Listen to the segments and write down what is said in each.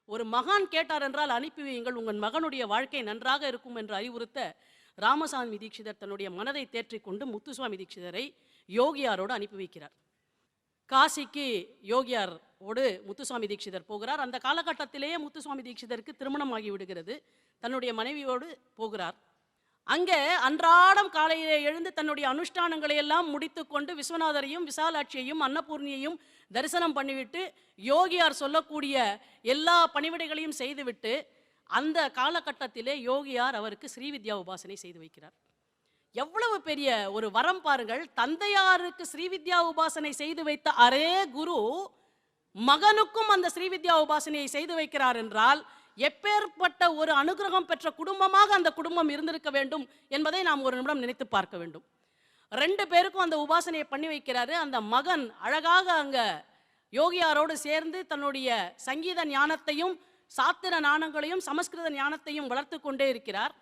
ஒரு மகான் கேட்டார் என்றால் அனுப்பி வையுங்கள், உங்கள் மகனுடைய வாழ்க்கை நன்றாக இருக்கும் என்று அறிவுறுத்த ராமசாமி தீட்சிதர் தன்னுடைய மனதை தேற்றிக்கொண்டு முத்துசுவாமி தீட்சிதரை யோகியாரோடு அனுப்பி வைக்கிறார். காசிக்கு யோகியாரோடு முத்துசுவாமி தீட்சிதர் போகிறார். அந்த காலகட்டத்திலேயே முத்துசுவாமி தீட்சிதருக்கு திருமணம் ஆகி விடுகிறது. தன்னுடைய மனைவியோடு போகிறார். அங்கே அன்றாடம் காலையிலே எழுந்து தன்னுடைய அனுஷ்டானங்களை எல்லாம் முடித்து கொண்டு விஸ்வநாதரையும் விசாலாட்சியையும் அன்னபூர்ணியையும் தரிசனம் பண்ணிவிட்டு யோகியார் சொல்லக்கூடிய எல்லா பணிவிடைகளையும் செய்துவிட்டு அந்த காலகட்டத்திலே யோகியார் அவருக்கு ஸ்ரீவித்யா உபாசனை செய்து வைக்கிறார். எவ்வளவு பெரிய ஒரு வரம் பாருங்கள். தந்தையாருக்கு ஸ்ரீவித்யா உபாசனை செய்து வைத்த அரே குரு மகனுக்கும் அந்த ஸ்ரீவித்யா உபாசனையை செய்து வைக்கிறார் என்றால் எப்பேற்பட்ட ஒரு அனுகிரகம் பெற்ற குடும்பமாக அந்த குடும்பம் இருந்திருக்க வேண்டும் என்பதை நாம் ஒரு நிமிடம் நினைத்து பார்க்க வேண்டும். 2 பேருக்கும் அந்த உபாசனையை பண்ணி வைக்கிறாரு. அந்த மகன் அழகாக அங்க யோகியாரோடு சேர்ந்து தன்னுடைய சங்கீத ஞானத்தையும் சாத்திர ஞானங்களையும் சமஸ்கிருத ஞானத்தையும் வளர்த்து கொண்டே இருக்கிறார்.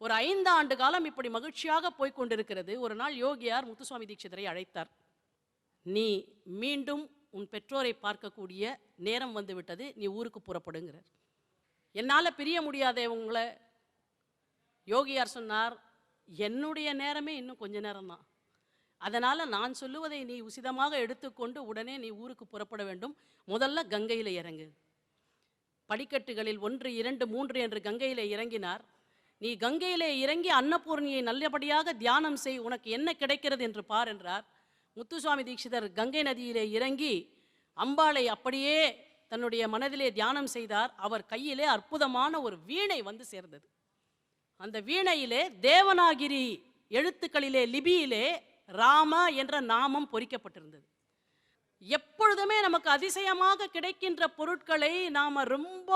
ஒரு 5 ஆண்டு காலம் இப்படி மகிழ்ச்சியாக போய்கொண்டிருக்கிறது. ஒரு நாள் யோகியார் முத்துசுவாமி தீட்சிதரை அழைத்தார். நீ மீண்டும் உன் பெற்றோரை பார்க்கக்கூடிய நேரம் வந்து விட்டது, நீ ஊருக்கு புறப்படுங்கிறார். என்னால் பிரிய முடியாதே உங்களை. யோகியார் சொன்னார், என்னுடைய நேரமே இன்னும் கொஞ்ச நேரம்தான், அதனால் நான் சொல்லுவதை நீ உசிதமாக எடுத்துக்கொண்டு உடனே நீ ஊருக்கு புறப்பட வேண்டும். முதல்ல கங்கையில் இறங்கு. படிக்கட்டுகளில் 1 2 3 என்று கங்கையில் இறங்கினார். நீ கங்கையிலே இறங்கி அன்னபூர்ணியை நல்லபடியாக தியானம் செய், உனக்கு என்ன கிடைக்கிறது என்று பார் என்றார். முத்துசுவாமி தீட்சிதர் கங்கை நதியிலே இறங்கி அம்பாளை அப்படியே தன்னுடைய மனதிலே தியானம் செய்தார். அவர் கையிலே அற்புதமான ஒரு வீணை வந்து சேர்ந்தது. அந்த வீணையிலே தேவநாகிரி எழுத்துக்களிலே லிபியிலே ராம என்ற நாமம் பொறிக்கப்பட்டிருந்தது. எப்பொழுதுமே நமக்கு அதிசயமாக கிடைக்கின்ற பொருட்களை நாம் ரொம்ப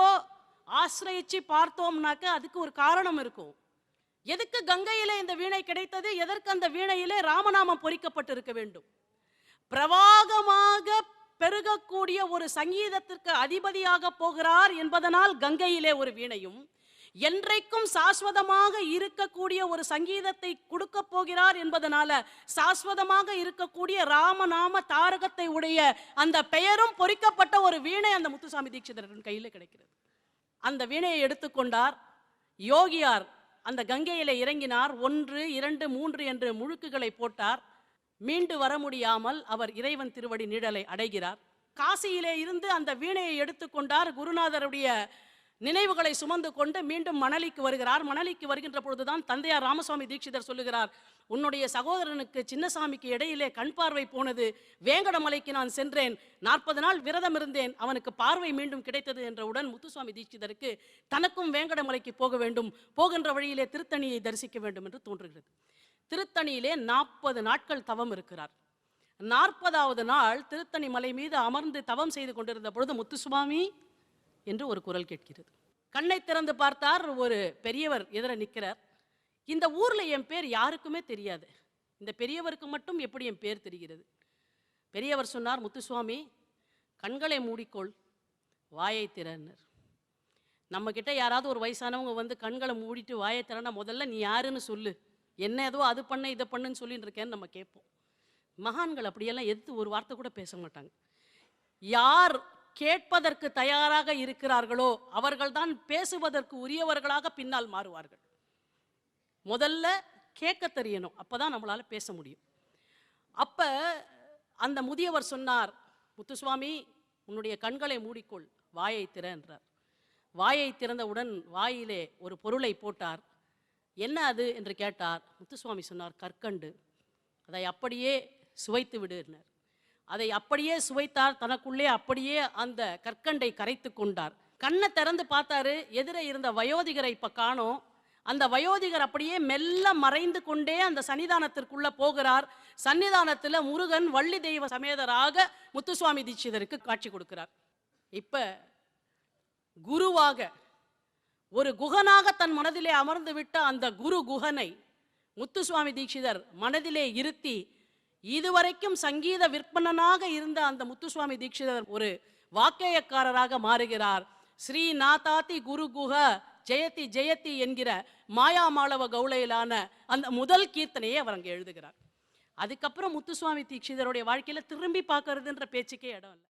ஆசிரியிச்சு பார்த்தோம்னாக்க அதுக்கு ஒரு காரணம் இருக்கும். எதுக்கு கங்கையிலே இந்த வீணை கிடைத்தது? எதற்கு அந்த வீணையிலே ராமநாமம் பொறிக்கப்பட்டிருக்க வேண்டும்? பிரவாகமாக பெருகக்கூடிய ஒரு சங்கீதத்திற்கு அதிபதியாக போகிறார் என்பதனால் கங்கையிலே ஒரு வீணையும், என்றைக்கும் சாஸ்வதமாக இருக்கக்கூடிய ஒரு சங்கீதத்தை கொடுக்க போகிறார் என்பதனால சாஸ்வதமாக இருக்கக்கூடிய ராமநாம தாரகத்தை உடைய அந்த பெயரும் பொறிக்கப்பட்ட ஒரு வீணை அந்த முத்துசுவாமி தீட்சிதரின் கையில் கிடைக்கிறது. அந்த வீணையை எடுத்துக்கொண்டார். யோகியார் அந்த கங்கையிலே இறங்கினார். 1 2 3 என்று முழுக்குகளை போட்டார். மீண்டு வர முடியாமல் அவர் இறைவன் திருவடி நிழலை அடைகிறார். காசியிலே இருந்து அந்த வீணையை எடுத்துக்கொண்டார். குருநாதருடைய நினைவுகளை சுமந்து கொண்டு மீண்டும் மணலிக்கு வருகிறார். மணலிக்கு வருகின்ற பொழுதுதான் தந்தையார் ராமசுவாமி தீட்சிதர் சொல்லுகிறார், உன்னுடைய சகோதரனுக்கு சின்னசாமிக்கு இடையிலே கண் பார்வை போனது, வேங்கடமலைக்கு நான் சென்றேன், 40 நாள் விரதம் இருந்தேன், அவனுக்கு பார்வை மீண்டும் கிடைத்தது என்றவுடன் முத்துசுவாமி தீட்சிதருக்கு தனக்கும் வேங்கடமலைக்கு போக வேண்டும், போகின்ற வழியிலே திருத்தணியை தரிசிக்க வேண்டும் என்று தோன்றுகிறது. திருத்தணியிலே 40 நாட்கள் தவம் இருக்கிறார். 40வது நாள் திருத்தணி மலை மீது அமர்ந்து தவம் செய்து கொண்டிருந்த பொழுது முத்துசுவாமி என்று ஒரு குரல் கேட்கிறது. கண்ணை திறந்து பார்த்தார். ஒரு பெரியவர் எதிர நிற்கிறார். இந்த ஊர்ல என் பேர் யாருக்குமே தெரியாது, இந்த பெரியவருக்கு மட்டும் எப்படி என் பேர் தெரிகிறது? பெரியவர் சொன்னார், முத்துசுவாமி கண்களை மூடிக்கொள், வாயை திறன்னர். நம்ம கிட்ட யாராவது ஒரு வயசானவங்க வந்து கண்களை மூடிட்டு வாயை திறனா முதல்ல நீ யாருன்னு சொல்லு, என்ன ஏதோ அது பண்ண இதை பண்ணுன்னு சொல்லிட்டு இருக்கேன்னு நம்ம கேட்போம். மகான்கள் அப்படியெல்லாம் எதிர்த்து ஒரு வார்த்தை கூட பேச மாட்டாங்க. யார் கேட்பதற்கு தயாராக இருக்கிறார்களோ அவர்கள்தான் பேசுவதற்கு உரியவர்களாக பின்னால் மாறுவார்கள். முதல்ல கேட்க தெரியணும், அப்பதான் நம்மளால பேச முடியும். அப்ப அந்த முதியவர் சொன்னார், முத்துசுவாமி உன்னுடைய கண்களை மூடிக்கொள், வாயை திற என்றார். வாயை திறந்தவுடன் வாயிலே ஒரு பொருளை போட்டார். என்ன அது என்று கேட்டார். முத்துசுவாமி சொன்னார், கற்கண்டு, அதை அப்படியே சுவைத்து விடுனார். அதை அப்படியே சுவைத்தார். தனக்குள்ளே அப்படியே அந்த கற்கண்டை கரைத்து கொண்டார். கண்ணை திறந்து பார்த்தாரு. எதிரே இருந்த வயோதிகரை இப்ப காணோம். அந்த வயோதிகர் அப்படியே மெல்ல மறைந்து கொண்டே அந்த சன்னிதானத்திற்குள்ள போகிறார். சன்னிதானத்தில் முருகன் வள்ளி தெய்வ சமேதராக முத்துசுவாமி தீட்சிதருக்கு காட்சி கொடுக்கிறார். இப்ப குருவாக ஒரு குகனாக தன் மனதிலே அமர்ந்து விட்ட அந்த குரு குகனை முத்துசுவாமி தீட்சிதர் மனதிலே இருத்தி, இதுவரைக்கும் சங்கீத விற்பனனாக இருந்த அந்த முத்துசுவாமி தீட்சிதர் ஒரு வாக்கேயக்காரராக மாறுகிறார். ஸ்ரீ நாதாதி குரு குஹ ஜெயதி ஜெயதி என்கிற மாயாமாளவ கௌளையிலான அந்த முதல் கீர்த்தனையை அவர் அங்கே எழுதுகிறார். அதுக்கப்புறம் முத்துசுவாமி தீட்சிதருடைய வாழ்க்கையில திரும்பி பார்க்கறதுன்ற பேச்சுக்கே இடம் இல்லை.